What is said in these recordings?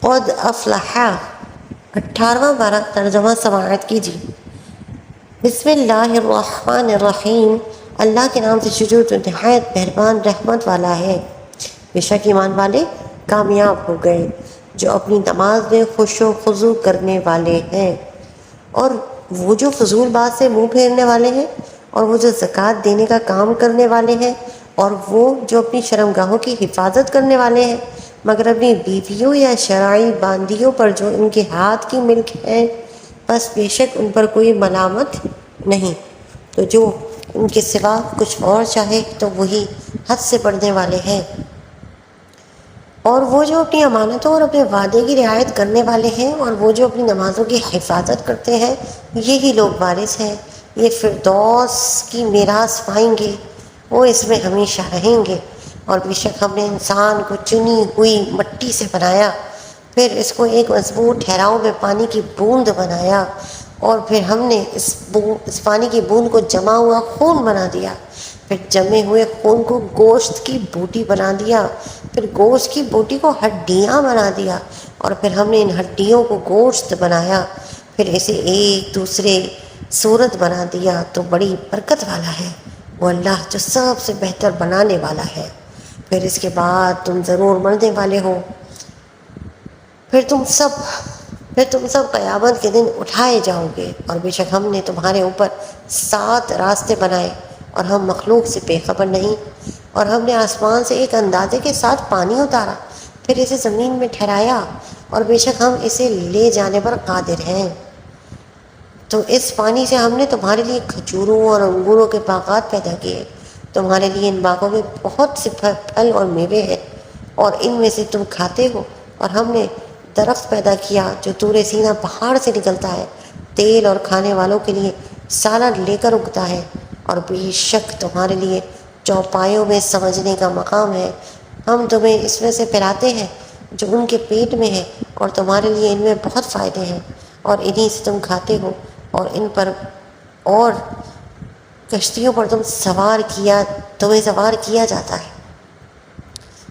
قد افلح 18واں پارہ ترجمہ سماعت کیجیے۔ بسم اللہ الرحمن الرحیم، اللہ کے نام سے شروع جو نہایت مہربان رحمت والا ہے۔ بے شک ایمان والے کامیاب ہو گئے جو اپنی نماز میں خوش و خضوع کرنے والے ہیں، اور وہ جو فضول بات سے منہ پھیرنے والے ہیں، اور وہ جو زکوٰۃ دینے کا کام کرنے والے ہیں، اور وہ جو اپنی شرمگاہوں کی حفاظت کرنے والے ہیں، مگر اپنی بیویوں یا شرعی باندیوں پر جو ان کے ہاتھ کی ملک ہے، بس بے شک ان پر کوئی ملامت نہیں۔ تو جو ان کے سوا کچھ اور چاہے تو وہی حد سے بڑھنے والے ہیں۔ اور وہ جو اپنی امانتوں اور اپنے وعدے کی رعایت کرنے والے ہیں، اور وہ جو اپنی نمازوں کی حفاظت کرتے ہیں، یہی لوگ وارث ہیں، یہ فردوس کی میراث پائیں گے، وہ اس میں ہمیشہ رہیں گے۔ اور بے شک ہم نے انسان کو چنی ہوئی مٹی سے بنایا، پھر اس کو ایک مضبوط ٹھہراؤ میں پانی کی بوند بنایا، اور پھر ہم نے اس پانی کی بوند کو جمع ہوا خون بنا دیا، پھر جمے ہوئے خون کو گوشت کی بوٹی بنا دیا، پھر گوشت کی بوٹی کو ہڈیاں بنا دیا، اور پھر ہم نے ان ہڈیوں کو گوشت بنایا، پھر اسے ایک دوسرے صورت بنا دیا۔ تو بڑی برکت والا ہے وہ اللہ جو سب سے بہتر بنانے والا ہے۔ پھر اس کے بعد تم ضرور مرنے والے ہو، پھر تم سب قیامت کے دن اٹھائے جاؤ گے۔ اور بے شک ہم نے تمہارے اوپر 7 راستے بنائے، اور ہم مخلوق سے بے خبر نہیں۔ اور ہم نے آسمان سے ایک اندازے کے ساتھ پانی اتارا، پھر اسے زمین میں ٹھہرایا، اور بے شک ہم اسے لے جانے پر قادر ہیں۔ تو اس پانی سے ہم نے تمہارے لیے کھجوروں اور انگوروں کے باغات پیدا کیے، تمہارے لیے ان باغوں میں بہت سے پھل اور میوے ہیں، اور ان میں سے تم کھاتے ہو۔ اور ہم نے درخت پیدا کیا جو طور سینہ پہاڑ سے نکلتا ہے، تیل اور کھانے والوں کے لیے سالن لے کر اگتا ہے، اور بے شک تمہارے لیے چوپایوں میں سمجھنے کا مقام ہے۔ ہم تمہیں اس میں سے پلاتے ہیں جو ان کے پیٹ میں ہے، اور تمہارے لیے ان میں بہت فائدے ہیں، اور انہی سے تم کھاتے ہو، اور ان پر اور کشتیوں پر تمہیں سوار کیا جاتا ہے۔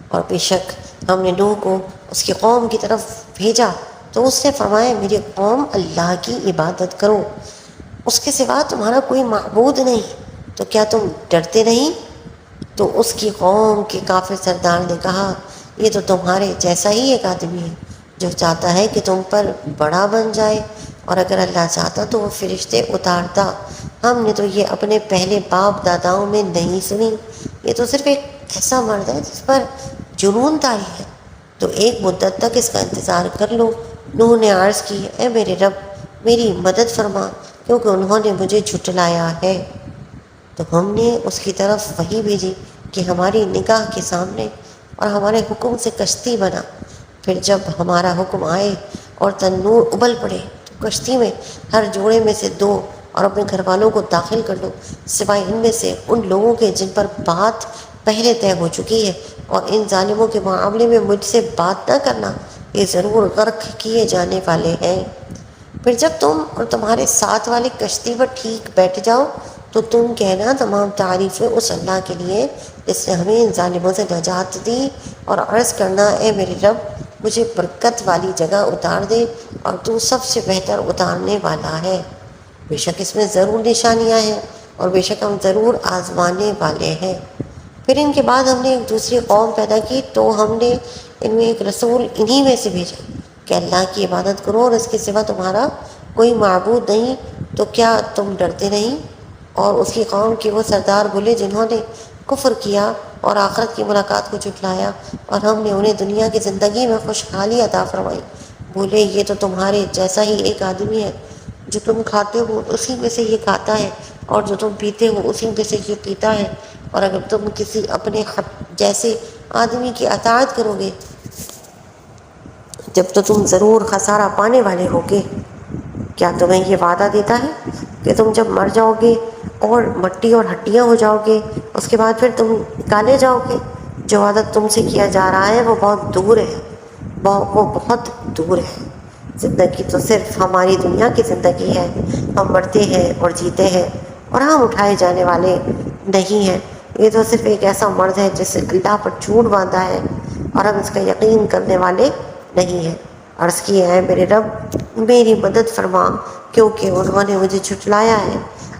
اور بے شک ہم نے نوح کو اس کی قوم کی طرف بھیجا، تو اس نے فرمایا میری قوم اللہ کی عبادت کرو، اس کے سوا تمہارا کوئی معبود نہیں، تو کیا تم ڈرتے نہیں؟ تو اس کی قوم کے کافر سردار نے کہا یہ تو تمہارے جیسا ہی ایک آدمی ہے جو چاہتا ہے کہ تم پر بڑا بن جائے، اور اگر اللہ چاہتا تو وہ فرشتے اتارتا۔ ہم نے تو یہ اپنے پہلے باپ داداؤں میں نہیں سنی، یہ تو صرف ایک ایسا مرد ہے جس پر جنون طاری ہے، تو ایک مدت تک اس کا انتظار کر لو۔ نوح نے عرض کی اے میرے رب میری مدد فرما، کیونکہ انہوں نے مجھے جھٹلایا ہے۔ تو ہم نے اس کی طرف وحی بھیجی کہ ہماری نگاہ کے سامنے اور ہمارے حکم سے کشتی بنا، پھر جب ہمارا حکم آئے اور تنور ابل پڑے تو کشتی میں ہر جوڑے میں سے 2 اور اپنے گھر والوں کو داخل کر لو، سوائے ان میں سے ان لوگوں کے جن پر بات پہلے طے ہو چکی ہے، اور ان ظالموں کے معاملے میں مجھ سے بات نہ کرنا، یہ ضرور غرق کیے جانے والے ہیں۔ پھر جب تم اور تمہارے ساتھ والے کشتی پر ٹھیک بیٹھ جاؤ تو تم کہنا تمام تعریفیں اس اللہ کے لیے جس نے ہمیں ان ظالموں سے نجات دی، اور عرض کرنا اے میرے رب مجھے برکت والی جگہ اتار دے، اور تو سب سے بہتر اتارنے والا ہے۔ بے شک اس میں ضرور نشانیاں ہیں، اور بے شک ہم ضرور آزمانے والے ہیں۔ پھر ان کے بعد ہم نے ایک دوسری قوم پیدا کی، تو ہم نے ان میں ایک رسول انہی میں سے بھیجا کہ اللہ کی عبادت کرو اور اس کے سوا تمہارا کوئی معبود نہیں، تو کیا تم ڈرتے نہیں؟ اور اس کی قوم کے وہ سردار بولے جنہوں نے کفر کیا اور آخرت کی ملاقات کو جھٹلایا، اور ہم نے انہیں دنیا کی زندگی میں خوشحالی عطا فرمائی، بولے یہ تو تمہارے جیسا ہی ایک آدمی ہے، جو تم کھاتے ہو اسی میں سے یہ کھاتا ہے، اور جو تم پیتے ہو اسی میں سے یہ پیتا ہے، اور اگر تم کسی اپنے جیسے آدمی کی اطاعت کرو گے جب تو تم ضرور خسارہ پانے والے ہوگے۔ کیا تمہیں یہ وعدہ دیتا ہے کہ تم جب مر جاؤ گے اور مٹی اور ہڈیاں ہو جاؤ گے اس کے بعد پھر تم نکالے جاؤ گے؟ جو وعدہ تم سے کیا جا رہا ہے وہ بہت دور ہے، وہ بہت دور ہے۔ زندگی تو صرف ہماری دنیا کی زندگی ہے، ہم مرتے ہیں اور جیتے ہیں، اور ہم اٹھائے جانے والے نہیں ہیں۔ یہ تو صرف ایک ایسا مرد ہے جس سے اللہ پر جھوٹ باندھا ہے، اور ہم اس کا یقین کرنے والے نہیں ہیں۔ عرض کیا ہے میرے رب میری مدد فرما کیونکہ انہوں نے مجھے جھٹلایا ہے۔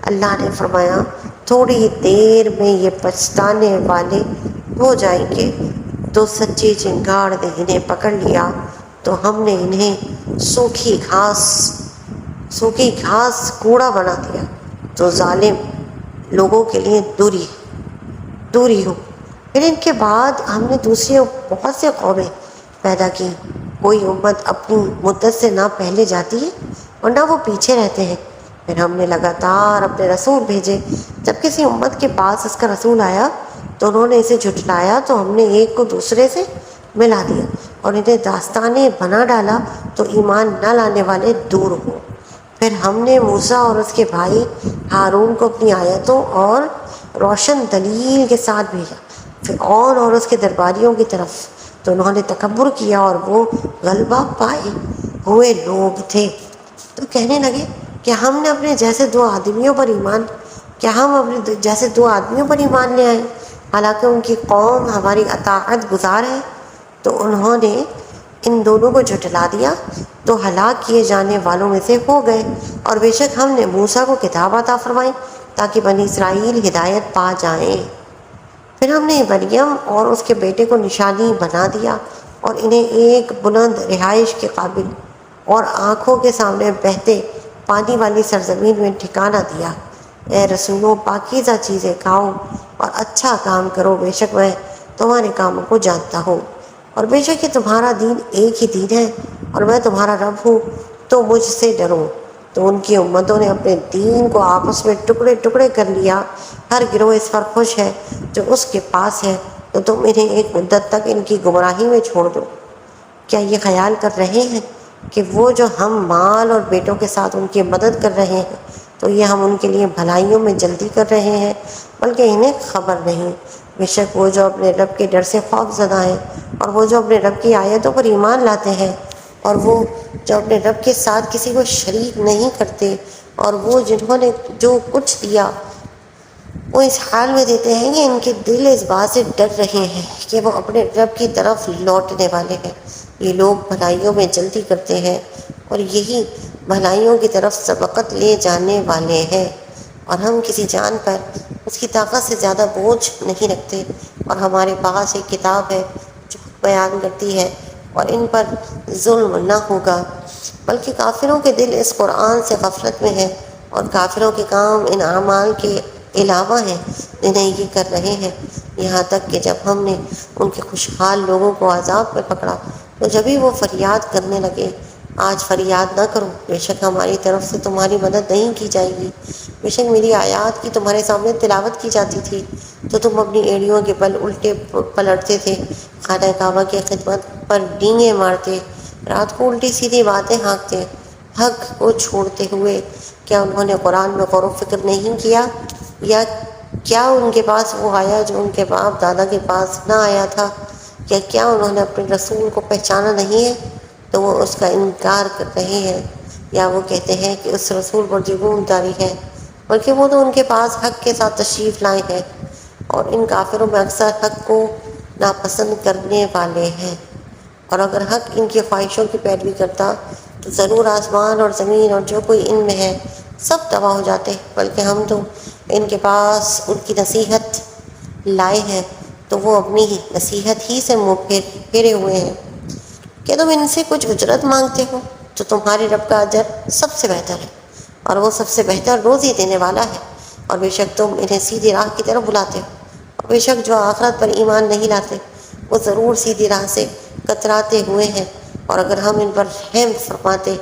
اللہ نے فرمایا تھوڑی دیر میں یہ پچھتانے والے ہو جائیں گے۔ تو سچے چنگاڑ نے انہیں پکڑ لیا تو ہم نے انہیں سوکھی گھاس کوڑا بنا دیا تو ظالم لوگوں کے لیے دوری ہو۔ پھر ان کے بعد ہم نے دوسری بہت سے قومیں پیدا کی۔ کوئی امت اپنی مدت سے نہ پہلے جاتی ہے اور نہ وہ پیچھے رہتے ہیں۔ پھر ہم نے لگاتار اپنے رسول بھیجے۔ جب کسی امت کے پاس اس کا رسول آیا تو انہوں نے اسے جھٹلایا تو ہم نے ایک کو دوسرے سے ملا دیا اور انہیں داستانیں بنا ڈالا تو ایمان نہ لانے والے دور ہو۔ پھر ہم نے موسیٰ اور اس کے بھائی ہارون کو اپنی آیتوں اور روشن دلیل کے ساتھ بھیجا فرعون اور اس کے درباریوں کی طرف، تو انہوں نے تکبر کیا اور وہ غلبہ پائے ہوئے لوگ تھے۔ تو کہنے لگے کہ ہم نے اپنے جیسے دو آدمیوں پر ایمان لے آئے، حالانکہ ان کی قوم ہماری اطاعت گزار ہے۔ تو انہوں نے ان دونوں کو جھٹلا دیا تو ہلاک کیے جانے والوں میں سے ہو گئے۔ اور بے شک ہم نے موسیٰ کو کتاب عطا فرمائی تاکہ بنی اسرائیل ہدایت پا جائیں۔ پھر ہم نے مریم اور اس کے بیٹے کو نشانی بنا دیا اور انہیں ایک بلند رہائش کے قابل اور آنکھوں کے سامنے بہتے پانی والی سرزمین میں ٹھکانہ دیا۔ اے رسولوں پاکیزہ چیزیں کھاؤ اور اچھا کام کرو، بے شک میں تمہارے کاموں کو جانتا ہوں، اور بے شک یہ تمہارا دین ایک ہی دین ہے اور میں تمہارا رب ہوں، تو مجھ سے ڈرو۔ تو ان کی امتوں نے اپنے دین کو آپس میں ٹکڑے ٹکڑے کر لیا، ہر گروہ اس پر خوش ہے جو اس کے پاس ہے، تو تم انہیں ایک مدت تک ان کی گمراہی میں چھوڑ دو۔ کیا یہ خیال کر رہے ہیں کہ وہ جو ہم مال اور بیٹوں کے ساتھ ان کی مدد کر رہے ہیں تو یہ ہم ان کے لیے بھلائیوں میں جلدی کر رہے ہیں، بلکہ انہیں خبر نہیں۔ بے شک وہ جو اپنے رب کے ڈر سے خوف زدہ ہیں اور وہ جو اپنے رب کی آیتوں پر ایمان لاتے ہیں اور وہ جو اپنے رب کے ساتھ کسی کو شریک نہیں کرتے، اور وہ جنہوں نے جو کچھ دیا وہ اس حال میں دیتے ہیں کہ ان کے دل اس بات سے ڈر رہے ہیں کہ وہ اپنے رب کی طرف لوٹنے والے ہیں۔ یہ لوگ بھلائیوں میں جلدی کرتے ہیں اور یہی بھلائیوں کی طرف سبقت لے جانے والے ہیں، اور ہم کسی جان پر اس کی طاقت سے زیادہ بوجھ نہیں رکھتے، اور ہمارے پاس ایک کتاب ہے جو بیان کرتی ہے اور ان پر ظلم نہ ہوگا۔ بلکہ کافروں کے دل اس قرآن سے غفلت میں ہیں، اور کافروں کے کام ان اعمال کے علاوہ ہیں جنہیں یہ کر رہے ہیں، یہاں تک کہ جب ہم نے ان کے خوشحال لوگوں کو عذاب میں پکڑا تو جبھی وہ فریاد کرنے لگے آج فریاد نہ کرو، بے شک ہماری طرف سے تمہاری مدد نہیں کی جائے گی۔ بے شک میری آیات کی تمہارے سامنے تلاوت کی جاتی تھی تو تم اپنی ایڑیوں کے بل الٹے پلٹتے تھے، خانہ کعبہ کی خدمت پر ڈینگیں مارتے، رات کو الٹی سیدھی باتیں ہانکتے، حق کو چھوڑتے ہوئے۔ کیا انہوں نے قرآن میں غور و فکر نہیں کیا، یا کیا ان کے پاس وہ آیا جو ان کے باپ دادا کے پاس نہ آیا تھا؟ یا کیا انہوں نے اپنے رسول کو پہچانا نہیں ہے تو وہ اس کا انکار کر رہے ہیں؟ یا وہ کہتے ہیں کہ اس رسول پر جنون طاری ہے، بلکہ وہ تو ان کے پاس حق کے ساتھ تشریف لائے ہیں، اور ان کافروں میں اکثر حق کو ناپسند کرنے والے ہیں۔ اور اگر حق ان کی خواہشوں کی پیروی کرتا تو ضرور آسمان اور زمین اور جو کوئی ان میں ہے سب تباہ ہو جاتے، بلکہ ہم تو ان کے پاس ان کی نصیحت لائے ہیں تو وہ اپنی نصیحت ہی سے منہ پھیرے ہوئے ہیں۔ کہ تم ان سے کچھ اجرت مانگتے ہو تو تمہارے رب کا اجر سب سے بہتر ہے، اور وہ سب سے بہتر روزی دینے والا ہے۔ اور بے شک تم انہیں سیدھی راہ کی طرف بلاتے ہو، اور بے شک جو آخرت پر ایمان نہیں لاتے وہ ضرور سیدھی راہ سے کتراتے ہوئے ہیں۔ اور اگر ہم ان پر رحم فرماتے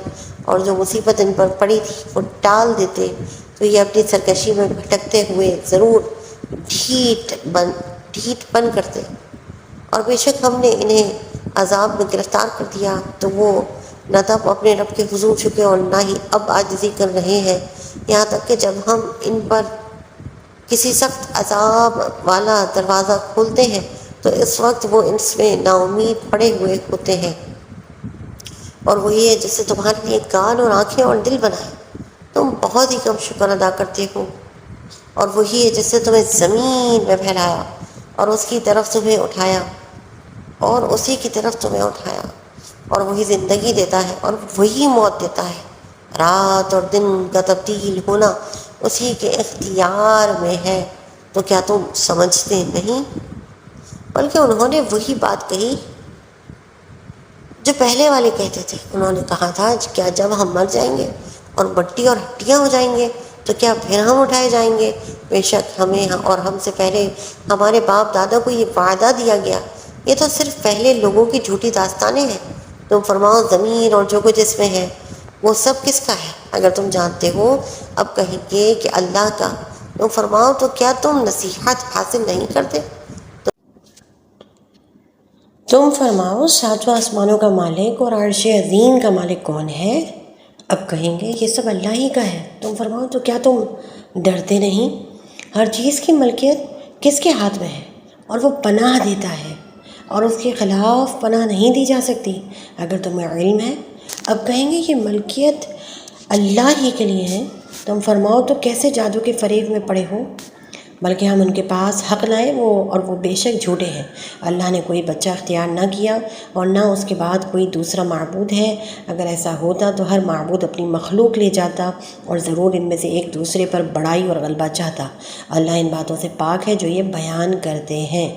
اور جو مصیبت ان پر پڑی تھی وہ ٹال دیتے تو یہ اپنی سرکشی میں بھٹکتے ہوئے ضرور ڈھیٹ پن کرتے، اور بے شک ہم نے انہیں عذاب میں گرفتار کر دیا تو وہ نہ تب اپنے رب کے حضور چکے اور نہ ہی اب عاجزی کر رہے ہیں، یہاں تک کہ جب ہم ان پر کسی سخت عذاب والا دروازہ کھولتے ہیں تو اس وقت وہ اس میں نا امید پڑے ہوئے ہوتے ہیں۔ اور وہی ہے جس سے تمہارے لیے کان اور آنکھیں اور دل بنائے، تم بہت ہی کم شکر ادا کرتے ہو۔ اور وہی ہے جس سے تمہیں زمین میں پھیلایا اور اس کی طرف تمہیں اٹھایا اور اسی کی طرف تمہیں اٹھایا، اور وہی زندگی دیتا ہے اور وہی موت دیتا ہے۔ رات اور دن کا تبدیل ہونا اسی کے اختیار میں ہے، تو کیا تم سمجھتے نہیں؟ بلکہ انہوں نے وہی بات کہی جو پہلے والے کہتے تھے۔ انہوں نے کہا تھا کیا جب ہم مر جائیں گے اور مٹی اور ہڈیاں ہو جائیں گے تو کیا پھر ہم اٹھائے جائیں گے؟ بے شک ہمیں اور ہم سے پہلے ہمارے باپ دادا کو یہ وعدہ دیا گیا۔ یہ تو صرف پہلے لوگوں کی جھوٹی داستانیں ہیں۔ تم فرماؤ زمین اور جو کچھ اس میں ہے وہ سب کس کا ہے؟ اگر تم جانتے ہو اب کہیں گے کہ اللہ کا۔ تم فرماؤ تو کیا تم نصیحت حاصل نہیں کرتے؟ تم فرماؤ ساتواں آسمانوں کا مالک اور عرش عظیم کا مالک کون ہے؟ اب کہیں گے یہ سب اللہ ہی کا ہے۔ تم فرماؤ تو کیا تم ڈرتے نہیں؟ ہر چیز کی ملکیت کس کے ہاتھ میں ہے اور وہ پناہ دیتا ہے اور اس کے خلاف پناہ نہیں دی جا سکتی اگر تمہیں علم ہے۔ اب کہیں گے یہ ملکیت اللہ ہی کے لیے ہے۔ تم فرماؤ تو کیسے جادو کے فریب میں پڑے ہو؟ بلکہ ہم ان کے پاس حق لائے اور وہ بے شک جھوٹے ہیں۔ اللہ نے کوئی بچہ اختیار نہ کیا اور نہ اس کے بعد کوئی دوسرا معبود ہے۔ اگر ایسا ہوتا تو ہر معبود اپنی مخلوق لے جاتا اور ضرور ان میں سے ایک دوسرے پر بڑائی اور غلبہ چاہتا۔ اللہ ان باتوں سے پاک ہے جو یہ بیان کرتے ہیں۔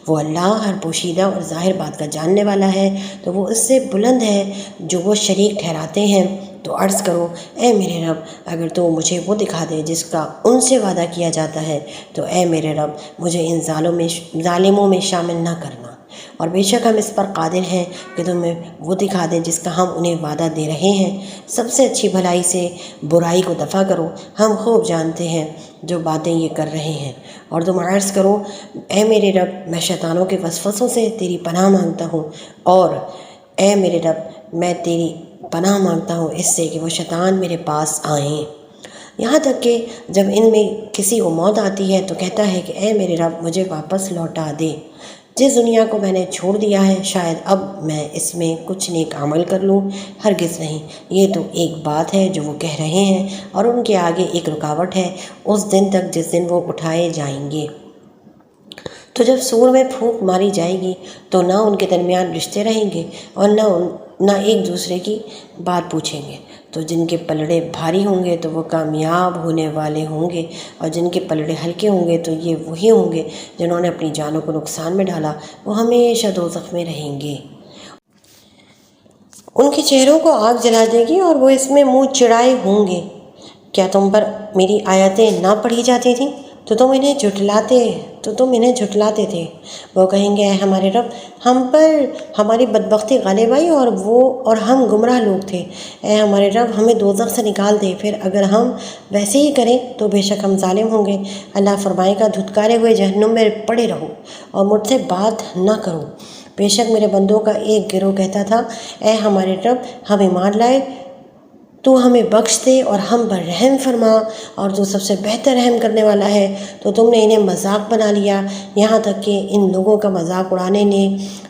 وہ اللہ ہر پوشیدہ اور ظاہر بات کا جاننے والا ہے، تو وہ اس سے بلند ہے جو وہ شریک ٹھہراتے ہیں۔ تو عرض کرو اے میرے رب اگر تو مجھے وہ دکھا دے جس کا ان سے وعدہ کیا جاتا ہے، تو اے میرے رب مجھے ان ظالموں میں شامل نہ کرنا، اور بے شک ہم اس پر قادر ہیں کہ تمہیں وہ دکھا دیں جس کا ہم انہیں وعدہ دے رہے ہیں۔ سب سے اچھی بھلائی سے برائی کو دفع کرو، ہم خوب جانتے ہیں جو باتیں یہ کر رہے ہیں۔ اور تم عرض کرو اے میرے رب میں شیطانوں کے وسوسوں سے تیری پناہ مانگتا ہوں، اور اے میرے رب میں تیری پناہ مانگتا ہوں اس سے کہ وہ شیطان میرے پاس آئیں، یہاں تک کہ جب ان میں کسی کو موت آتی ہے تو کہتا ہے کہ اے میرے رب مجھے واپس لوٹا دے۔ جس دنیا کو میں نے چھوڑ دیا ہے شاید اب میں اس میں کچھ نیک عمل کر لوں، ہرگز نہیں۔ یہ تو ایک بات ہے جو وہ کہہ رہے ہیں اور ان کے آگے ایک رکاوٹ ہے اس دن تک جس دن وہ اٹھائے جائیں گے۔ تو جب سور میں پھونک ماری جائے گی تو نہ ان کے درمیان رشتے رہیں گے اور نہ ایک دوسرے کی بات پوچھیں گے۔ تو جن کے پلڑے بھاری ہوں گے تو وہ کامیاب ہونے والے ہوں گے، اور جن کے پلڑے ہلکے ہوں گے تو یہ وہی ہوں گے جنہوں نے اپنی جانوں کو نقصان میں ڈالا، وہ ہمیشہ دوزخ میں رہیں گے۔ ان کے چہروں کو آگ جلا دے گی اور وہ اس میں منہ چڑھائے ہوں گے۔ کیا تم پر میری آیتیں نہ پڑھی جاتی تھیں تو تم انہیں جھٹلاتے تھے۔ وہ کہیں گے اے ہمارے رب ہم پر ہماری بدبختی غالب آئی اور ہم گمراہ لوگ تھے۔ اے ہمارے رب ہمیں دوزخ سے نکال دے، پھر اگر ہم ویسے ہی کریں تو بے شک ہم ظالم ہوں گے۔ اللہ فرمائے گا دھتکارے ہوئے جہنم میں پڑے رہو اور مجھ سے بات نہ کرو۔ بے شک میرے بندوں کا ایک گروہ کہتا تھا اے ہمارے رب ہم ایمان لائے، تو ہمیں بخش دے اور ہم پر رحم فرما، اور تو سب سے بہتر رحم کرنے والا ہے۔ تو تم نے انہیں مذاق بنا لیا، یہاں تک کہ ان لوگوں کا مذاق اڑانے نے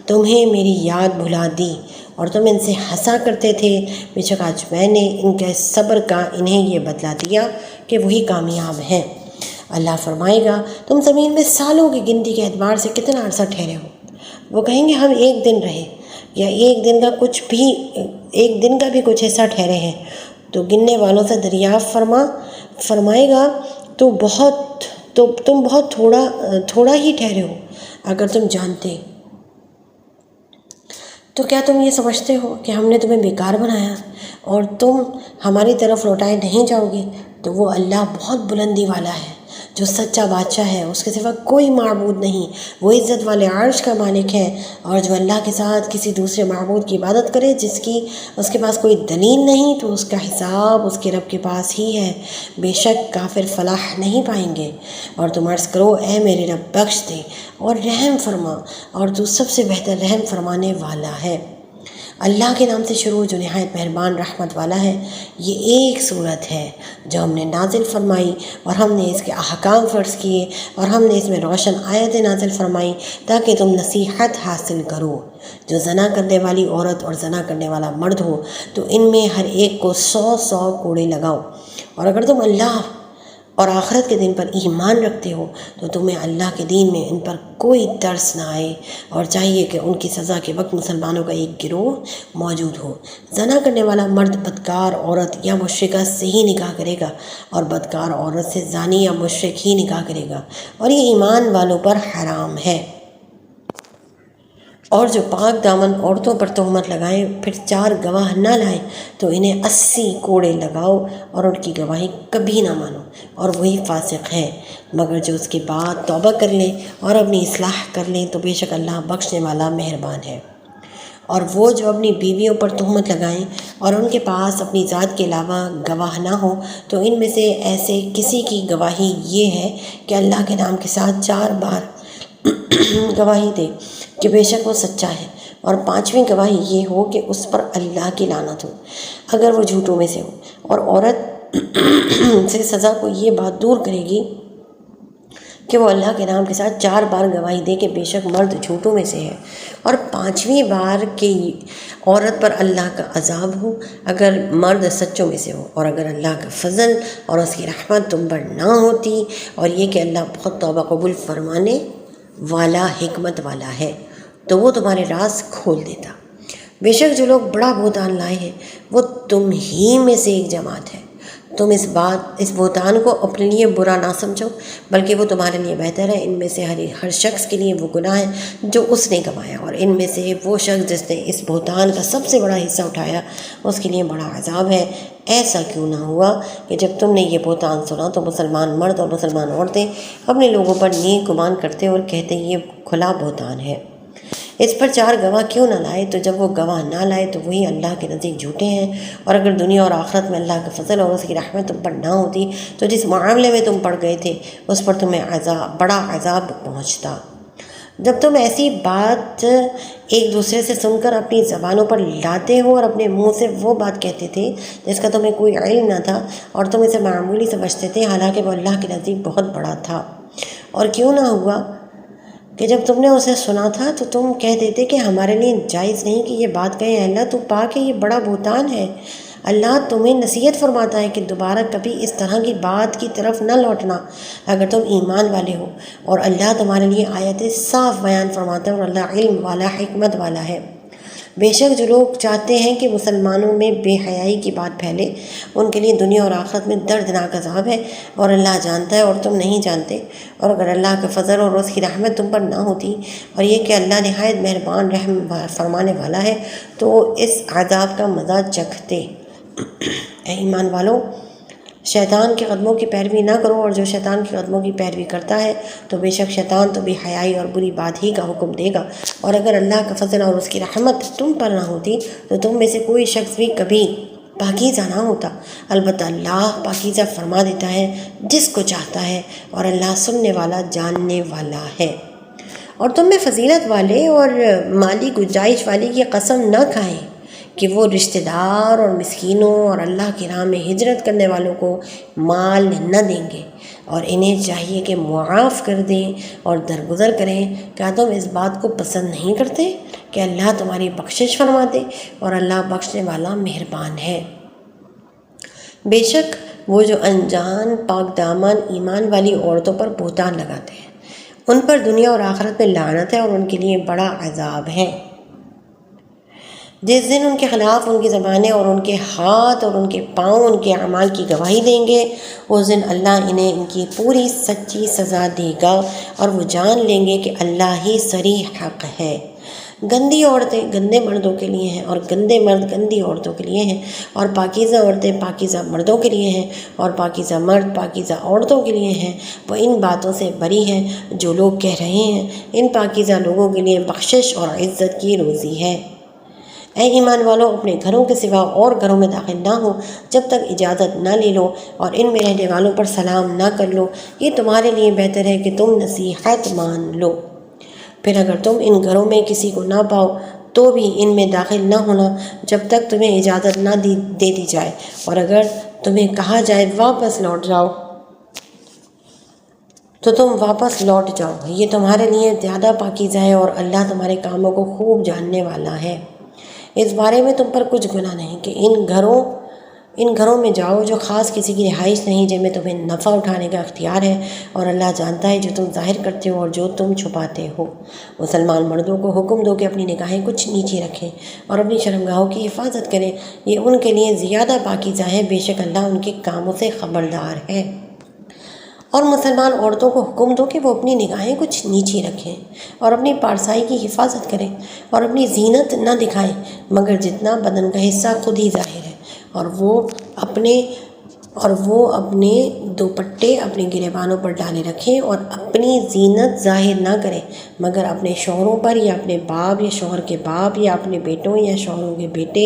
تمہیں میری یاد بھلا دی اور تم ان سے ہنسا کرتے تھے۔ بے شک آج میں نے ان کے صبر کا انہیں یہ بدلہ دیا کہ وہی کامیاب ہیں۔ اللہ فرمائے گا تم زمین میں سالوں کی گنتی کے اعتبار سے کتنا عرصہ ٹھہرے ہو؟ وہ کہیں گے ہم ایک دن رہے یا ایک دن کا بھی کچھ حصہ ٹھہرے ہیں۔ تو گننے والوں سے دریافت فرمائے گا تم بہت تھوڑا ہی ٹھہرے ہو۔ اگر تم جانتے تو کیا تم یہ سمجھتے ہو کہ ہم نے تمہیں بیکار بنایا اور تم ہماری طرف لوٹائے نہیں جاؤ گے؟ تو وہ اللہ بہت بلندی والا ہے جو سچا بادشاہ ہے، اس کے سوا کوئی معبود نہیں، وہ عزت والے عرش کا مالک ہے۔ اور جو اللہ کے ساتھ کسی دوسرے معبود کی عبادت کرے جس کی اس کے پاس کوئی دلیل نہیں، تو اس کا حساب اس کے رب کے پاس ہی ہے، بے شک کافر فلاح نہیں پائیں گے۔ اور تم عرض کرو اے میرے رب بخش دے اور رحم فرما، اور تو سب سے بہتر رحم فرمانے والا ہے۔ اللہ کے نام سے شروع جو نہایت مہربان رحمت والا ہے۔ یہ ایک صورت ہے جو ہم نے نازل فرمائی اور ہم نے اس کے احکام فرض کیے اور ہم نے اس میں روشن آیتیں نازل فرمائی تاکہ تم نصیحت حاصل کرو۔ جو زنا کرنے والی عورت اور زنا کرنے والا مرد ہو تو ان میں ہر ایک کو 100 کوڑے لگاؤ، اور اگر تم اللہ اور آخرت کے دن پر ایمان رکھتے ہو تو تمہیں اللہ کے دین میں ان پر کوئی ترس نہ آئے، اور چاہیے کہ ان کی سزا کے وقت مسلمانوں کا ایک گروہ موجود ہو۔ زنا کرنے والا مرد بدکار عورت یا مشرکہ سے ہی نکاح کرے گا، اور بدکار عورت سے زانی یا مشرک ہی نکاح کرے گا، اور یہ ایمان والوں پر حرام ہے۔ اور جو پاک دامن عورتوں پر تہمت لگائیں پھر 4 گواہ نہ لائیں تو انہیں 80 کوڑے لگاؤ، اور ان کی گواہی کبھی نہ مانو، اور وہی فاسق ہے۔ مگر جو اس کے بعد توبہ کر لیں اور اپنی اصلاح کر لیں تو بے شک اللہ بخشنے والا مہربان ہے۔ اور وہ جو اپنی بیویوں پر تہمت لگائیں اور ان کے پاس اپنی ذات کے علاوہ گواہ نہ ہو تو ان میں سے ایسے کسی کی گواہی یہ ہے کہ اللہ کے نام کے ساتھ 4 بار گواہی دے کہ بے شک وہ سچا ہے، اور 5ویں گواہی یہ ہو کہ اس پر اللہ کی لعنت ہو اگر وہ جھوٹوں میں سے ہو۔ اور عورت سے سزا کو یہ بات دور کرے گی کہ وہ اللہ کے نام کے ساتھ 4 بار گواہی دے کہ بے شک مرد جھوٹوں میں سے ہے، اور 5ویں بار کہ عورت پر اللہ کا عذاب ہو اگر مرد سچوں میں سے ہو، اور اگر اللہ کا فضل اور اس کی رحمت تم پر نہ ہوتی، اور یہ کہ اللہ بہت توبہ قبول فرمانے والا حکمت والا ہے تو وہ تمہارے راز کھول دیتا۔ بے شک جو لوگ بڑا بہتان لائے ہیں وہ تم ہی میں سے ایک جماعت ہے۔ تم اس بہتان کو اپنے لیے برا نہ سمجھو، بلکہ وہ تمہارے لیے بہتر ہے۔ ان میں سے ہر شخص کے لیے وہ گناہ ہے جو اس نے کمایا، اور ان میں سے وہ شخص جس نے اس بہتان کا سب سے بڑا حصہ اٹھایا اس کے لیے بڑا عذاب ہے۔ ایسا کیوں نہ ہوا کہ جب تم نے یہ بہتان سنا تو مسلمان مرد اور مسلمان عورتیں اپنے لوگوں پر نیک گمان کرتے اور کہتے یہ کھلا بہتان ہے، اس پر 4 گواہ کیوں نہ لائے؟ تو جب وہ گواہ نہ لائے تو وہی اللہ کے نزدیک جھوٹے ہیں۔ اور اگر دنیا اور آخرت میں اللہ کا فضل اور اس کی رحمت تم پر نہ ہوتی تو جس معاملے میں تم پڑ گئے تھے اس پر تمہیں بڑا عذاب پہنچتا۔ جب تم ایسی بات ایک دوسرے سے سن کر اپنی زبانوں پر لاتے ہو اور اپنے منہ سے وہ بات کہتے تھے جس کا تمہیں کوئی علم نہ تھا، اور تم اسے معمولی سمجھتے تھے حالانکہ وہ اللہ کے نزدیک بہت بڑا تھا، اور کیوں نہ ہوا کہ جب تم نے اسے سنا تھا تو تم کہہ دیتے کہ ہمارے لیے جائز نہیں کہ یہ بات کہیں، اللہ تو پاک ہے، یہ بڑا بہتان ہے۔ اللہ تمہیں نصیحت فرماتا ہے کہ دوبارہ کبھی اس طرح کی بات کی طرف نہ لوٹنا اگر تم ایمان والے ہو، اور اللہ تمہارے لیے آیتیں صاف بیان فرماتا ہے، اور اللہ علم والا حکمت والا ہے۔ بے شک جو لوگ چاہتے ہیں کہ مسلمانوں میں بے حیائی کی بات پھیلے ان کے لیے دنیا اور آخرت میں دردناک عذاب ہے، اور اللہ جانتا ہے اور تم نہیں جانتے۔ اور اگر اللہ کا فضل اور اس کی رحمت تم پر نہ ہوتی، اور یہ کہ اللہ نہایت مہربان رحم فرمانے والا ہے، تو اس عذاب کا مزہ چکھتے۔ اے ایمان والو، شیطان کے قدموں کی پیروی نہ کرو، اور جو شیطان کے قدموں کی پیروی کرتا ہے تو بے شک شیطان تو بے حیائی اور بری بات ہی کا حکم دے گا۔ اور اگر اللہ کا فضل اور اس کی رحمت تم پر نہ ہوتی تو تم میں سے کوئی شخص بھی کبھی پاکیزہ نہ ہوتا، البتہ اللہ پاکیزہ فرما دیتا ہے جس کو چاہتا ہے، اور اللہ سننے والا جاننے والا ہے۔ اور تم میں فضیلت والے اور مالی گنجائش والے کی قسم نہ کھائیں کہ وہ رشتہ دار اور مسکینوں اور اللہ کی راہ میں ہجرت کرنے والوں کو مال نہ دیں گے، اور انہیں چاہیے کہ معاف کر دیں اور درگزر کریں۔ کیا تم اس بات کو پسند نہیں کرتے کہ اللہ تمہاری بخشش فرما دے، اور اللہ بخشنے والا مہربان ہے؟ بے شک وہ جو انجان پاک دامن ایمان والی عورتوں پر بہتان لگاتے ہیں ان پر دنیا اور آخرت میں لعنت ہے، اور ان کے لیے بڑا عذاب ہے۔ جس دن ان کے خلاف ان کی زبانیں اور ان کے ہاتھ اور ان کے پاؤں ان کے اعمال کی گواہی دیں گے، اس دن اللہ انہیں ان کی پوری سچی سزا دے گا، اور وہ جان لیں گے کہ اللہ ہی صریح حق ہے۔ گندی عورتیں گندے مردوں کے لیے ہیں، اور گندے مرد گندی عورتوں کے لیے ہیں، اور پاکیزہ عورتیں پاکیزہ مردوں کے لیے ہیں، اور پاکیزہ مرد پاکیزہ عورتوں کے لیے ہیں۔ وہ ان باتوں سے بری ہیں جو لوگ کہہ رہے ہیں، ان پاکیزہ لوگوں کے لیے بخشش اور عزت کی روزی ہے۔ اے ایمان والو، اپنے گھروں کے سوا اور گھروں میں داخل نہ ہو جب تک اجازت نہ لے لو، اور ان میں رہنے والوں پر سلام نہ کر لو، یہ تمہارے لیے بہتر ہے کہ تم نصیحت مان لو۔ پھر اگر تم ان گھروں میں کسی کو نہ پاؤ تو بھی ان میں داخل نہ ہونا جب تک تمہیں اجازت نہ دے دی جائے، اور اگر تمہیں کہا جائے واپس لوٹ جاؤ تو تم واپس لوٹ جاؤ، یہ تمہارے لیے زیادہ پاکیزہ ہے، اور اللہ تمہارے کاموں کو خوب جاننے والا ہے۔ اس بارے میں تم پر کچھ گناہ نہیں کہ ان گھروں ان گھروں میں جاؤ جو خاص کسی کی رہائش نہیں، جن میں تمہیں نفع اٹھانے کا اختیار ہے، اور اللہ جانتا ہے جو تم ظاہر کرتے ہو اور جو تم چھپاتے ہو۔ مسلمان مردوں کو حکم دو کہ اپنی نگاہیں کچھ نیچی رکھیں اور اپنی شرمگاہوں کی حفاظت کریں، یہ ان کے لیے زیادہ پاکیزہ ہے، بے شک اللہ ان کے کاموں سے خبردار ہے۔ اور مسلمان عورتوں کو حکم دو کہ وہ اپنی نگاہیں کچھ نیچی رکھیں اور اپنی پارسائی کی حفاظت کریں اور اپنی زینت نہ دکھائیں مگر جتنا بدن کا حصہ خود ہی ظاہر ہے، اور وہ اپنے دوپٹے اپنے گریبانوں پر ڈالے رکھیں اور اپنی زینت ظاہر نہ کریں مگر اپنے شوہروں پر یا اپنے باپ یا شوہر کے باپ یا اپنے بیٹوں یا شوہروں کے بیٹے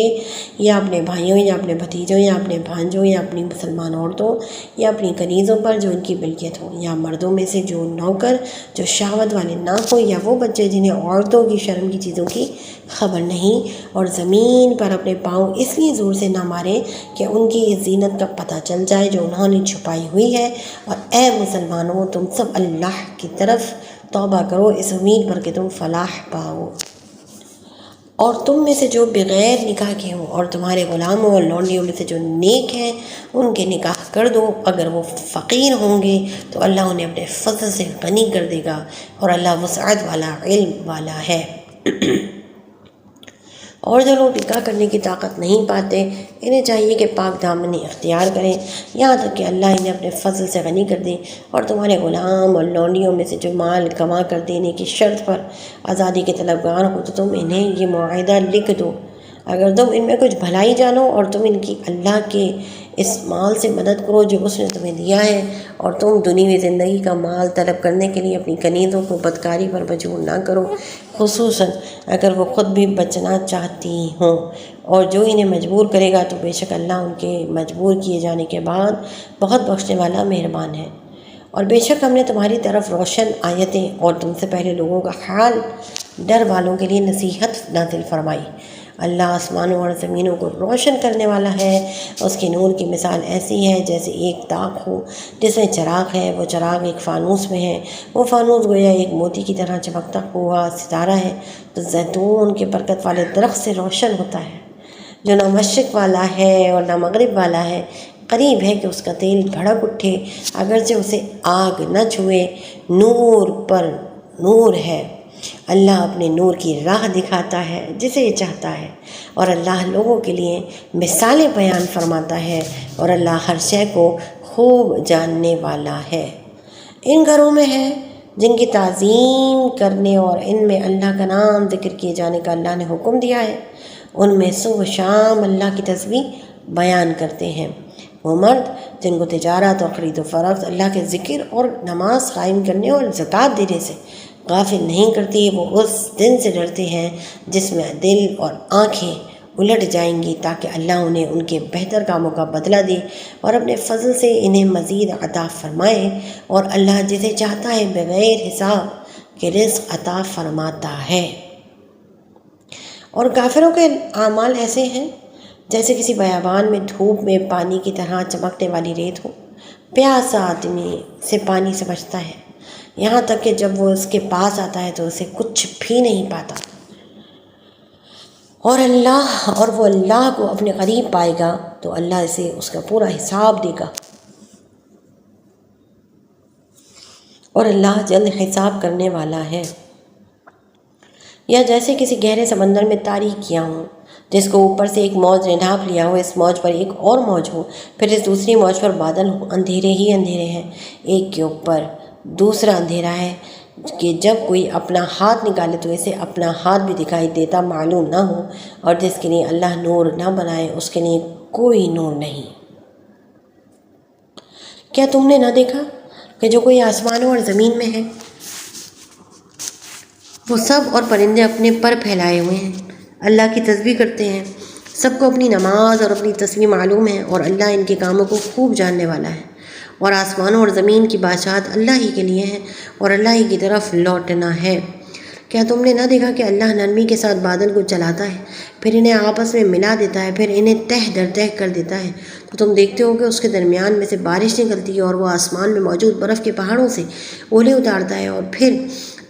یا اپنے بھائیوں یا اپنے بھتیجوں یا اپنے بھانجوں یا اپنی مسلمان عورتوں یا اپنی کنیزوں پر جو ان کی ملکیت ہو، یا مردوں میں سے جو نوکر جو شہوت والے نہ ہو، یا وہ بچے جنہیں عورتوں کی شرم کی چیزوں کی خبر نہیں، اور زمین پر اپنے پاؤں اس لیے زور سے نہ ماریں کہ ان کی اس زینت کا پتہ چل جائے جو انہوں نے چھپائی ہوئی ہے۔ اور اے مسلمانوں، تم سب اللہ کی طرف توبہ کرو اس امید پر کہ تم فلاح پاؤ۔ اور تم میں سے جو بغیر نکاح کے ہوں اور تمہارے غلاموں اور لونڈیوں میں سے جو نیک ہیں ان کے نکاح کر دو، اگر وہ فقیر ہوں گے تو اللہ انہیں اپنے فضل سے غنی کر دے گا، اور اللہ وسعت والا علم والا ہے۔ اور جو لوگ نکاح کرنے کی طاقت نہیں پاتے، انہیں چاہیے کہ پاک دامنی اختیار کریں یہاں تک کہ اللہ انہیں اپنے فضل سے غنی کر دے۔ اور تمہارے غلام اور لونڈیوں میں سے جو مال کما کر دینے کی شرط پر آزادی کے طلبگار ہو تو تم انہیں یہ معاہدہ لکھ دو، اگر تم ان میں کچھ بھلائی جانو اور تم ان کی اللہ کے اس مال سے مدد کرو جو اس نے تمہیں دیا ہے، اور تم دنیوی زندگی کا مال طلب کرنے کے لیے اپنی کنیزوں کو بدکاری پر مجبور نہ کرو، خصوصاً اگر وہ خود بھی بچنا چاہتی ہوں، اور جو انہیں مجبور کرے گا تو بے شک اللہ ان کے مجبور کیے جانے کے بعد بہت بخشنے والا مہربان ہے۔ اور بے شک ہم نے تمہاری طرف روشن آیتیں اور تم سے پہلے لوگوں کا حال ڈر والوں کے لیے نصیحت نازل فرمائی۔ اللہ آسمانوں اور زمینوں کو روشن کرنے والا ہے، اس کے نور کی مثال ایسی ہے جیسے ایک طاق ہو جس میں چراغ ہے، وہ چراغ ایک فانوس میں ہے، وہ فانوس گویا ایک موتی کی طرح چمکتا ہوا ستارہ ہے تو زیتون کے برکت والے درخت سے روشن ہوتا ہے، جو نہ مشرق والا ہے اور نہ مغرب والا ہے، قریب ہے کہ اس کا تیل بھڑک اٹھے اگرچہ اسے آگ نہ چھوئے، نور پر نور ہے۔ اللہ اپنے نور کی راہ دکھاتا ہے جسے یہ چاہتا ہے، اور اللہ لوگوں کے لیے مثالیں بیان فرماتا ہے، اور اللہ ہر شے کو خوب جاننے والا ہے۔ ان گھروں میں ہے جن کی تعظیم کرنے اور ان میں اللہ کا نام ذکر کیے جانے کا اللہ نے حکم دیا ہے، ان میں صبح و شام اللہ کی تسبیح بیان کرتے ہیں۔ وہ مرد جن کو تجارت اور خرید و فروخت اللہ کے ذکر اور نماز قائم کرنے اور زکوٰۃ دینے سے غافل نہیں کرتی، وہ اس دن سے ڈرتے ہیں جس میں دل اور آنکھیں الٹ جائیں گی تاکہ اللہ انہیں ان کے بہتر کاموں کا بدلہ دے اور اپنے فضل سے انہیں مزید عطا فرمائے، اور اللہ جسے چاہتا ہے بغیر حساب کے رزق عطا فرماتا ہے۔ اور کافروں کے اعمال ایسے ہیں جیسے کسی بیابان میں دھوپ میں پانی کی طرح چمکنے والی ریت ہو، پیاسا آدمی سے پانی سے بچتا ہے یہاں تک کہ جب وہ اس کے پاس آتا ہے تو اسے کچھ بھی نہیں پاتا، اور وہ اللہ کو اپنے قریب پائے گا تو اللہ اسے اس کا پورا حساب دے گا، اور اللہ جلد حساب کرنے والا ہے۔ یا جیسے کسی گہرے سمندر میں تاریکیاں ہوں جس کو اوپر سے ایک موج نے ڈھانپ لیا ہو، اس موج پر ایک اور موج ہو، پھر اس دوسری موج پر بادل ہو، اندھیرے ہی اندھیرے ہیں، ایک کے اوپر دوسرا اندھیرا ہے کہ جب کوئی اپنا ہاتھ نکالے تو اسے اپنا ہاتھ بھی دکھائی دیتا معلوم نہ ہو، اور جس کے لیے اللہ نور نہ بنائے اس کے لیے کوئی نور نہیں۔ کیا تم نے نہ دیکھا کہ جو کوئی آسمانوں اور زمین میں ہے وہ سب اور پرندے اپنے پر پھیلائے ہوئے ہیں، اللہ کی تسبیح کرتے ہیں، سب کو اپنی نماز اور اپنی تسبیح معلوم ہے، اور اللہ ان کے کاموں کو خوب جاننے والا ہے۔ اور آسمانوں اور زمین کی بادشاہت اللہ ہی کے لیے ہے، اور اللہ ہی کی طرف لوٹنا ہے۔ کیا تم نے نہ دیکھا کہ اللہ نرمی کے ساتھ بادل کو چلاتا ہے، پھر انہیں آپس میں ملا دیتا ہے، پھر انہیں تہ در تہ کر دیتا ہے، تو تم دیکھتے ہو کہ اس کے درمیان میں سے بارش نکلتی ہے، اور وہ آسمان میں موجود برف کے پہاڑوں سے اولے اتارتا ہے، اور پھر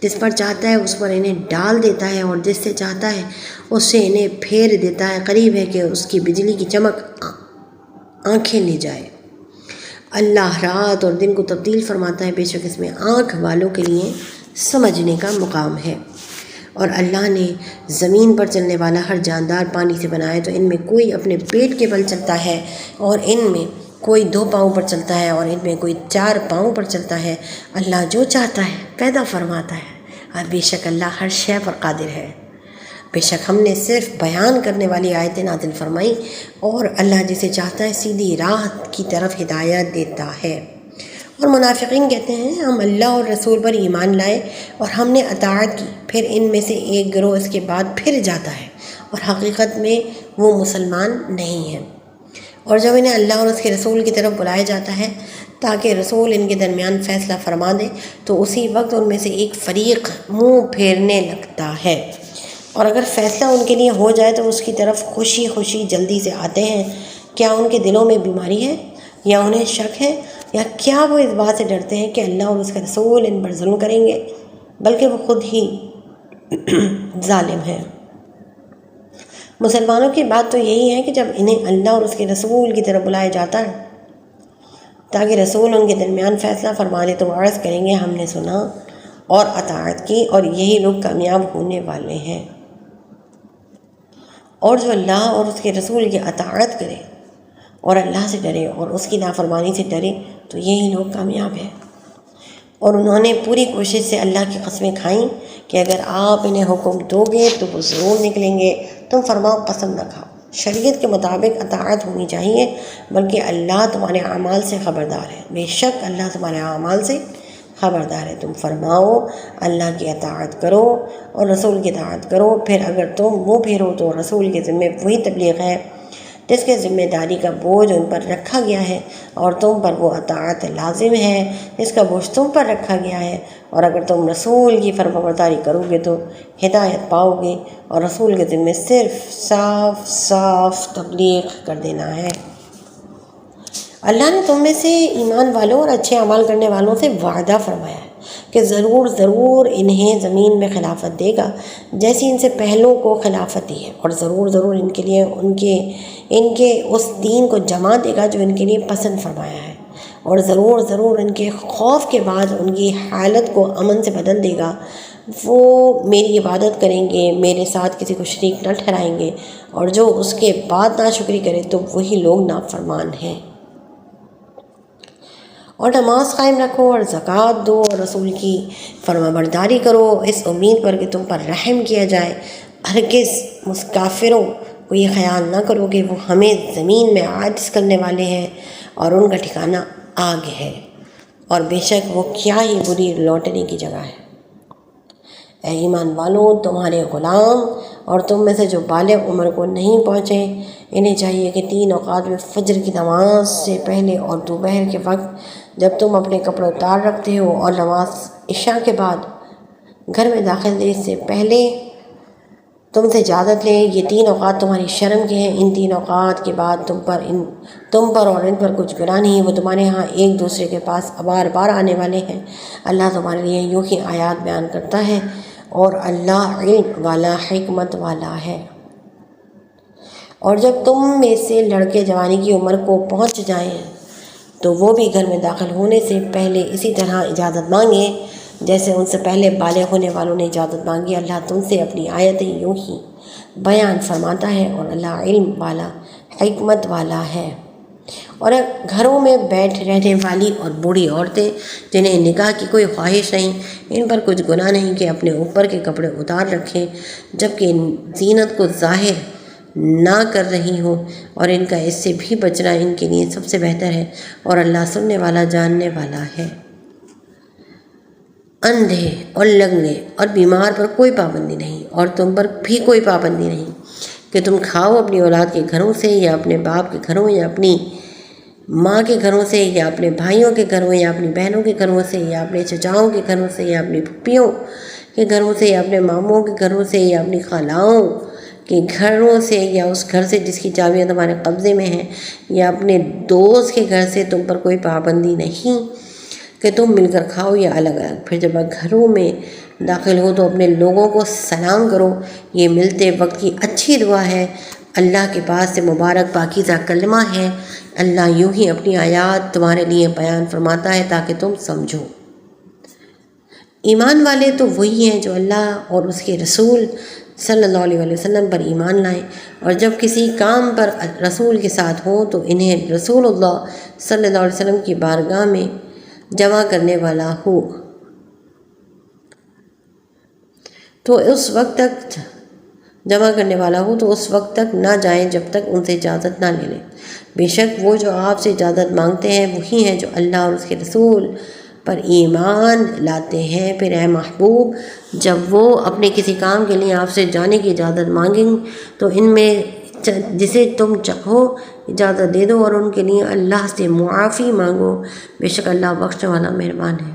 جس پر چاہتا ہے اس پر انہیں ڈال دیتا ہے، اور جس سے چاہتا ہے اس سے انہیں پھیر دیتا ہے، قریب ہے کہ اس کی بجلی کی چمک آنکھیں لے جائے۔ اللہ رات اور دن کو تبدیل فرماتا ہے، بے شک اس میں آنکھ والوں کے لیے سمجھنے کا مقام ہے۔ اور اللہ نے زمین پر چلنے والا ہر جاندار پانی سے بنایا، تو ان میں کوئی اپنے پیٹ کے بل چلتا ہے اور ان میں کوئی 2 پاؤں پر چلتا ہے اور ان میں کوئی 4 پاؤں پر چلتا ہے۔ اللہ جو چاہتا ہے پیدا فرماتا ہے، اور بے شک اللہ ہر شے پر قادر ہے۔ بے شک ہم نے صرف بیان کرنے والی آیتیں نازل فرمائی، اور اللہ جسے چاہتا ہے سیدھی راہ کی طرف ہدایت دیتا ہے۔ اور منافقین کہتے ہیں ہم اللہ اور رسول پر ایمان لائے اور ہم نے اطاعت کی، پھر ان میں سے ایک گروہ اس کے بعد پھر جاتا ہے اور حقیقت میں وہ مسلمان نہیں ہیں۔ اور جب انہیں اللہ اور اس کے رسول کی طرف بلایا جاتا ہے تاکہ رسول ان کے درمیان فیصلہ فرما دے، تو اسی وقت ان میں سے ایک فریق منہ پھیرنے لگتا ہے، اور اگر فیصلہ ان کے لیے ہو جائے تو اس کی طرف خوشی خوشی جلدی سے آتے ہیں۔ کیا ان کے دلوں میں بیماری ہے یا انہیں شک ہے، یا کیا وہ اس بات سے ڈرتے ہیں کہ اللہ اور اس کے رسول ان پر ظلم کریں گے؟ بلکہ وہ خود ہی ظالم ہیں۔ مسلمانوں کی بات تو یہی ہے کہ جب انہیں اللہ اور اس کے رسول کی طرف بلایا جاتا ہے تاکہ رسول ان کے درمیان فیصلہ فرما دے، تو وہ عرض کریں گے ہم نے سنا اور اطاعت کی، اور یہی لوگ کامیاب ہونے والے ہیں۔ اور جو اللہ اور اس کے رسول کی اطاعت کرے اور اللہ سے ڈرے اور اس کی نافرمانی سے ڈرے، تو یہی لوگ کامیاب ہیں۔ اور انہوں نے پوری کوشش سے اللہ کی قسمیں کھائیں کہ اگر آپ انہیں حکم دو گے تو وہ ضرور نکلیں گے، تم فرماؤ پسند نہ کھاؤ۔ شریعت کے مطابق اطاعت ہونی چاہیے، بلکہ اللہ تمہارے اعمال سے خبردار ہے۔ بے شک اللہ تمہارے اعمال سے خبردار ہے۔ تم فرماؤ اللہ کی اطاعت کرو اور رسول کی اطاعت کرو، پھر اگر تم منہ پھیرو تو رسول کے ذمے وہی تبلیغ ہے جس کے ذمہ داری کا بوجھ ان پر رکھا گیا ہے، اور تم پر وہ اطاعت لازم ہے جس کا بوجھ تم پر رکھا گیا ہے۔ اور اگر تم رسول کی فرمانبرداری کرو گے تو ہدایت پاؤ گے، اور رسول کے ذمے صرف صاف صاف تبلیغ کر دینا ہے۔ اللہ نے تم میں سے ایمان والوں اور اچھے اعمال کرنے والوں سے وعدہ فرمایا ہے کہ ضرور ضرور انہیں زمین میں خلافت دے گا جیسی ان سے پہلوں کو خلافت دی ہے، اور ضرور ضرور ان کے لیے ان کے اس دین کو جما دے گا جو ان کے لیے پسند فرمایا ہے، اور ضرور ضرور ان کے خوف کے بعد ان کی حالت کو امن سے بدل دے گا۔ وہ میری عبادت کریں گے، میرے ساتھ کسی کو شریک نہ ٹھہرائیں گے، اور جو اس کے بعد ناشکری کرے تو وہی لوگ نافرمان ہیں۔ اور نماز قائم رکھو اور زکوٰۃ دو اور رسول کی فرمانبرداری کرو، اس امید پر کہ تم پر رحم کیا جائے۔ ہرگز کافروں کو یہ خیال نہ کرو کہ وہ ہمیں زمین میں عاجز کرنے والے ہیں، اور ان کا ٹھکانہ آگ ہے، اور بے شک وہ کیا ہی بری لوٹنے کی جگہ ہے۔ اے ایمان والوں، تمہارے غلام اور تم میں سے جو بالغ عمر کو نہیں پہنچے، انہیں چاہیے کہ 3 اوقات میں فجر کی نماز سے پہلے اور دوپہر کے وقت جب تم اپنے کپڑے اتار رکھتے ہو اور نماز عشاء کے بعد گھر میں داخل ہونے سے پہلے تم سے اجازت لیں۔ یہ 3 اوقات تمہاری شرم کے ہیں۔ ان 3 اوقات کے بعد تم پر اور ان پر کچھ گناہ نہیں، وہ تمہارے ہاں ایک دوسرے کے پاس بار بار آنے والے ہیں۔ اللہ تمہارے لیے یوں ہی آیات بیان کرتا ہے، اور اللہ علم والا حکمت والا ہے۔ اور جب تم میں سے لڑکے جوانی کی عمر کو پہنچ جائیں تو وہ بھی گھر میں داخل ہونے سے پہلے اسی طرح اجازت مانگیں جیسے ان سے پہلے بالغ ہونے والوں نے اجازت مانگی۔ اللہ تم سے اپنی آیتیں یوں ہی بیان فرماتا ہے، اور اللہ علم والا حکمت والا ہے۔ اور گھروں میں بیٹھ رہنے والی اور بوڑھی عورتیں جنہیں نکاح کی کوئی خواہش نہیں، ان پر کچھ گناہ نہیں کہ اپنے اوپر کے کپڑے اتار رکھیں جبکہ زینت کو ظاہر نہ کر رہی ہوں، اور ان کا اس سے بھی بچنا ان کے لیے سب سے بہتر ہے، اور اللہ سننے والا جاننے والا ہے۔ اندھے اور لنگڑے اور بیمار پر کوئی پابندی نہیں، اور تم پر بھی کوئی پابندی نہیں کہ تم کھاؤ اپنی اولاد کے گھروں سے، یا اپنے باپ کے گھروں، یا اپنی ماں کے گھروں سے، یا اپنے بھائیوں کے گھروں، یا اپنی بہنوں کے گھروں سے، یا اپنے چچاؤں کے گھروں سے، یا اپنی پھپھیوں کے گھروں سے، یا اپنے ماموں کے گھروں سے، یا اپنی خالاؤں کے گھروں سے، یا اس گھر سے جس کی چابیاں تمہارے قبضے میں ہیں، یا اپنے دوست کے گھر سے۔ تم پر کوئی پابندی نہیں کہ تم مل کر کھاؤ یا الگ الگ۔ پھر جب گھروں میں داخل ہو تو اپنے لوگوں کو سلام کرو، یہ ملتے وقت کی اچھی دعا ہے۔ اللہ کے پاس سے مبارک پاکیزہ کلمہ ہے۔ اللہ یوں ہی اپنی آیات تمہارے لیے بیان فرماتا ہے تاکہ تم سمجھو۔ ایمان والے تو وہی ہیں جو اللہ اور اس کے رسول صلی اللہ علیہ وسلم پر ایمان لائیں، اور جب کسی کام پر رسول کے ساتھ ہوں تو انہیں رسول اللہ صلی اللہ علیہ وسلم کی بارگاہ میں جمع کرنے والا ہو تو اس وقت تک نہ جائیں جب تک ان سے اجازت نہ لے لیں۔ بے شک وہ جو آپ سے اجازت مانگتے ہیں وہی ہیں جو اللہ اور اس کے رسول پر ایمان لاتے ہیں۔ پھر اے محبوب، جب وہ اپنے کسی کام کے لیے آپ سے جانے کی اجازت مانگیں تو ان میں جسے تم چاہو اجازت دے دو اور ان کے لیے اللہ سے معافی مانگو، بے شک اللہ بخشنے والا مہربان ہے۔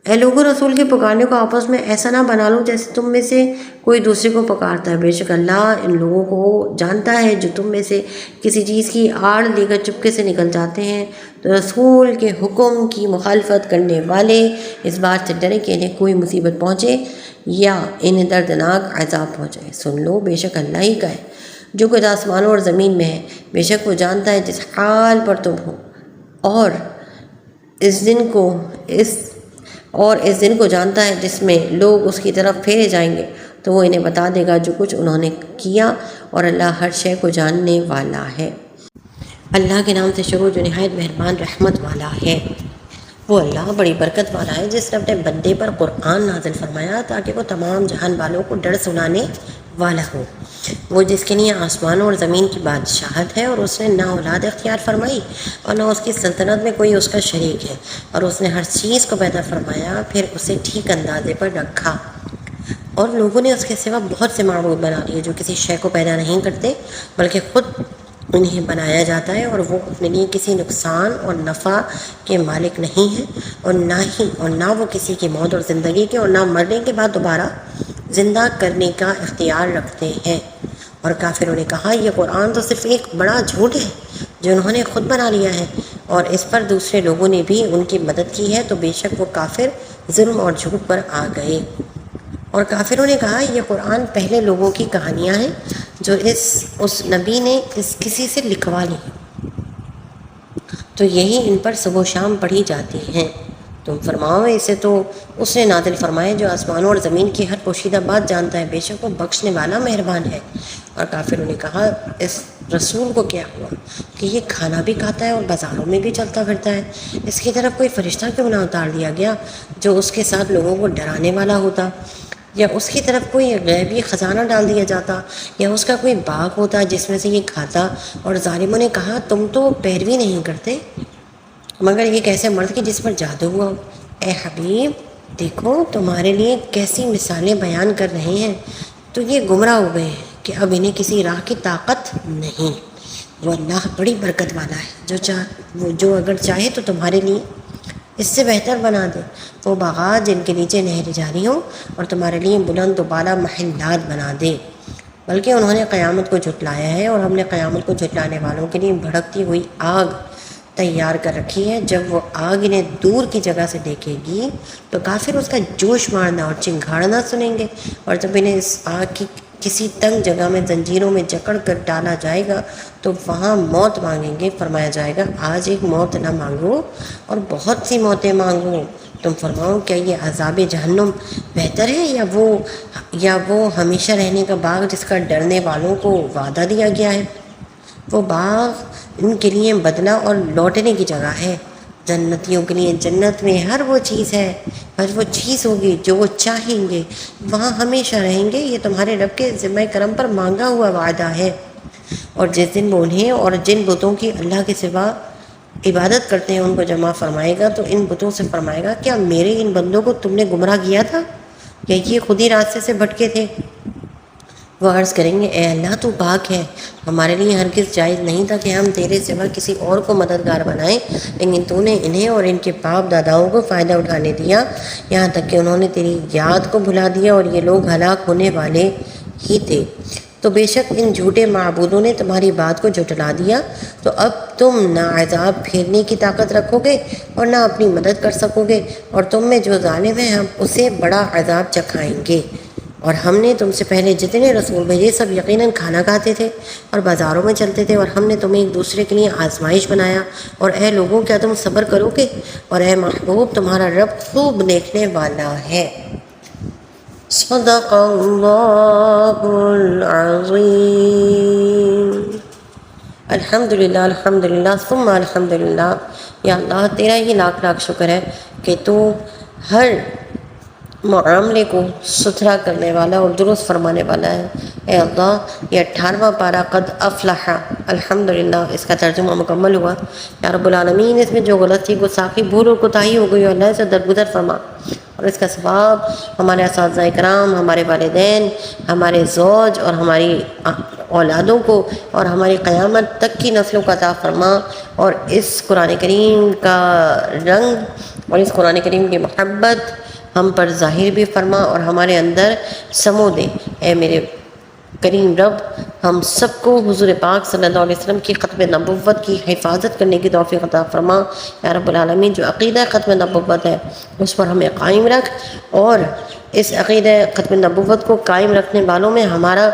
اے لوگوں، رسول کے پکارنے کو آپس میں ایسا نہ بنا لو جیسے تم میں سے کوئی دوسرے کو پکارتا ہے، بے شک اللہ ان لوگوں کو جانتا ہے جو تم میں سے کسی چیز کی آڑ لے کر چپکے سے نکل جاتے ہیں۔ تو رسول کے حکم کی مخالفت کرنے والے اس بات سے ڈرے کہ انہیں کوئی مصیبت پہنچے یا انہیں دردناک عذاب پہنچے۔ سن لو، بے شک اللہ ہی کا ہے جو کچھ آسمانوں اور زمین میں ہے، بے شک وہ جانتا ہے جس حال پر تم ہو، اور اس دن کو جانتا ہے جس میں لوگ اس کی طرف پھیرے جائیں گے، تو وہ انہیں بتا دے گا جو کچھ انہوں نے کیا، اور اللہ ہر شے کو جاننے والا ہے۔ اللہ کے نام سے شروع جو نہایت مہربان رحمت والا ہے۔ وہ اللہ بڑی برکت والا ہے جس نے اپنے بندے پر قرآن نازل فرمایا تاکہ وہ تمام جہان والوں کو ڈر سنانے والا ہو۔ وہ جس کے لیے آسمانوں اور زمین کی بادشاہت ہے، اور اس نے نہ اولاد اختیار فرمائی اور نہ اس کی سلطنت میں کوئی اس کا شریک ہے، اور اس نے ہر چیز کو پیدا فرمایا پھر اسے ٹھیک اندازے پر رکھا، اور لوگوں نے اس کے سوا بہت سے معبود بنا لیے جو کسی شے کو پیدا نہیں کرتے بلکہ خود انہیں بنایا جاتا ہے، اور وہ اپنے لیے کسی نقصان اور نفع کے مالک نہیں ہے، اور نہ وہ کسی کی موت اور زندگی کے اور نہ مرنے کے بعد دوبارہ زندہ کرنے کا اختیار رکھتے ہیں۔ اور کافروں نے کہا یہ قرآن تو صرف ایک بڑا جھوٹ ہے جو انہوں نے خود بنا لیا ہے، اور اس پر دوسرے لوگوں نے بھی ان کی مدد کی ہے، تو بے شک وہ کافر ظلم اور جھوٹ پر آ گئے۔ اور کافروں نے کہا یہ قرآن پہلے لوگوں کی کہانیاں ہیں جو اس نبی نے کسی سے لکھوا لی، تو یہی ان پر صبح و شام پڑھی جاتی ہیں۔ تم فرماؤ اسے تو اس نے نازل فرمائے جو آسمانوں اور زمین کی ہر پوشیدہ بات جانتا ہے، بے شک وہ بخشنے والا مہربان ہے۔ اور کافروں نے کہا اس رسول کو کیا ہوا کہ یہ کھانا بھی کھاتا ہے اور بازاروں میں بھی چلتا پھرتا ہے، اس کی طرف کوئی فرشتہ کیوں نہ اتار دیا گیا جو اس کے ساتھ لوگوں کو ڈرانے والا ہوتا، یا اس کی طرف کوئی غیبی خزانہ ڈال دیا جاتا، یا اس کا کوئی باغ ہوتا جس میں سے یہ کھاتا۔ اور ظالموں نے کہا تم تو پیروی نہیں کرتے مگر ایک ایسے مرد کی جس پر جادو ہوا ہو۔ اے حبیب دیکھو تمہارے لیے کیسی مثالیں بیان کر رہے ہیں، تو یہ گمراہ ہو گئے ہیں کہ اب انہیں کسی راہ کی طاقت نہیں۔ وہ اللہ بڑی برکت والا ہے جو اگر چاہے تو تمہارے لیے اس سے بہتر بنا دے، وہ باغات جن کے نیچے نہریں جاری ہوں، اور تمہارے لیے بلند و بالا محلات بنا دے۔ بلکہ انہوں نے قیامت کو جھٹلایا ہے، اور ہم نے قیامت کو جھٹلانے والوں کے لیے بھڑکتی ہوئی آگ تیار کر رکھی ہے۔ جب وہ آگ انہیں دور کی جگہ سے دیکھے گی تو کافر اس کا جوش مارنا اور چنگھاڑنا سنیں گے، اور جب انہیں اس آگ کی کسی تنگ جگہ میں زنجیروں میں جکڑ کر ڈالا جائے گا تو وہاں موت مانگیں گے، فرمایا جائے گا آج ایک موت نہ مانگو اور بہت سی موتیں مانگو۔ تم فرماؤ کیا یہ عذاب جہنم بہتر ہے یا وہ ہمیشہ رہنے کا باغ جس کا ڈرنے والوں کو وعدہ دیا گیا ہے؟ وہ باغ ان کے لیے بدلہ اور لوٹنے کی جگہ ہے۔ جنتیوں کے لیے جنت میں ہر وہ چیز ہوگی جو وہ چاہیں گے، وہاں ہمیشہ رہیں گے۔ یہ تمہارے رب کے ذمہ کرم پر مانگا ہوا وعدہ ہے۔ اور جس دن وہ انہیں اور جن بتوں کی اللہ کے سوا عبادت کرتے ہیں ان کو جمع فرمائے گا تو ان بتوں سے فرمائے گا کیا میرے ان بندوں کو تم نے گمراہ کیا تھا یا یہ خود ہی راستے سے بھٹکے تھے؟ وہ عرض کریں گے اے اللہ تو پاک ہے، ہمارے لیے ہرگز جائز نہیں تھا کہ ہم تیرے سوا کسی اور کو مددگار بنائیں، لیکن تو نے انہیں اور ان کے باپ داداؤں کو فائدہ اٹھانے دیا، یہاں تک کہ انہوں نے تیری یاد کو بھلا دیا اور یہ لوگ ہلاک ہونے والے ہی تھے۔ تو بے شک ان جھوٹے معبودوں نے تمہاری بات کو جھٹلا دیا، تو اب تم نہ عذاب پھیرنے کی طاقت رکھو گے اور نہ اپنی مدد کر سکو گے، اور تم میں جو ظالم ہے ہم اسے بڑا عذاب چکھائیں گے۔ اور ہم نے تم سے پہلے جتنے رسول بھیجے سب یقیناً کھانا کھاتے تھے اور بازاروں میں چلتے تھے، اور ہم نے تمہیں ایک دوسرے کے لیے آزمائش بنایا۔ اور اے لوگوں، کیا تم صبر کرو گے؟ اور اے محبوب، تمہارا رب خوب دیکھنے والا ہے۔ صدق اللہ العظیم۔ الحمدللہ ثم الحمدللہ۔ یا اللہ، تیرا ہی لاکھ لاکھ شکر ہے کہ تو ہر معاملے کو ستھرا کرنے والا اور درست فرمانے والا ہے۔ اے اللہ، یہ 18واں پارہ قد افلح، الحمدللہ، اس کا ترجمہ مکمل ہوا۔ یا رب العالمین، اس میں جو غلطی گستاخی بھول اور کوتاہی ہو گئی، اللہ سے درگزر فرما، اور اس کا ثواب ہمارے اساتذہ کرام، ہمارے والدین، ہمارے زوج اور ہماری اولادوں کو اور ہماری قیامت تک کی نسلوں کا عطا فرما، اور اس قرآن کریم کا رنگ اور اس قرآن کریم کی محبت ہم پر ظاہر بھی فرما اور ہمارے اندر سمو دے۔ اے میرے کریم رب، ہم سب کو حضور پاک صلی اللہ علیہ وسلم کی ختم نبوت کی حفاظت کرنے کی توفیق عطا فرما۔ یا رب العالمین، جو عقیدہ ختم نبوت ہے اس پر ہمیں قائم رکھ، اور اس عقیدہ ختم نبوت کو قائم رکھنے والوں میں ہمارا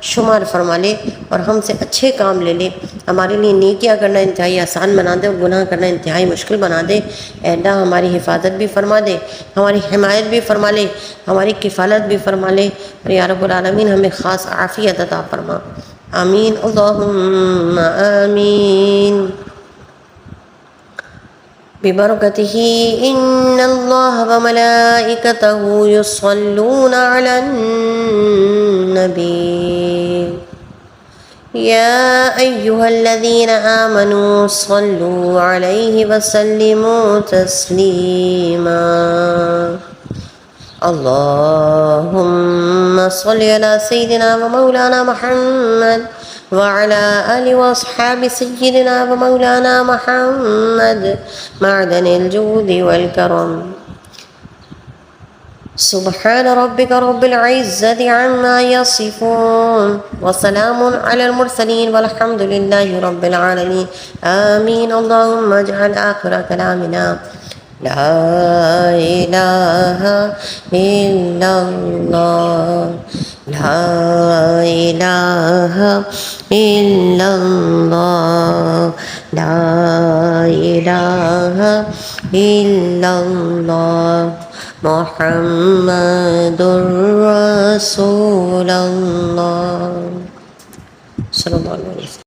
شمار فرما لے، اور ہم سے اچھے کام لے لے، ہمارے لیے نیکیاں کرنا انتہائی آسان بنا دے اور گناہ کرنا انتہائی مشکل بنا دے۔ اے اللہ، ہماری حفاظت بھی فرما دے، ہماری حمایت بھی فرما لے، ہماری کفالت بھی فرما لے، اور یا رب العالمین ہمیں خاص عافیت عطا فرما۔ آمین، اللہم آمین۔ ببركته إن الله وملائكته يصلون على النبي يا أيها الذين آمنوا صلوا عليه وسلموا تسليما اللهم صل على سيدنا ومولانا محمد وعلى آل وأصحاب سيدنا ومولانا محمد معدن الجود والكرم سبحان ربك رب العزة عما يصفون وسلام على المرسلين والحمد لله رب العالمين آمين اللهم اجعل آخر كلامنا لا إله إلا الله لا إله إلا الله لا إله إلا الله محمد رسول الله صلی اللہ علیہ وسلم۔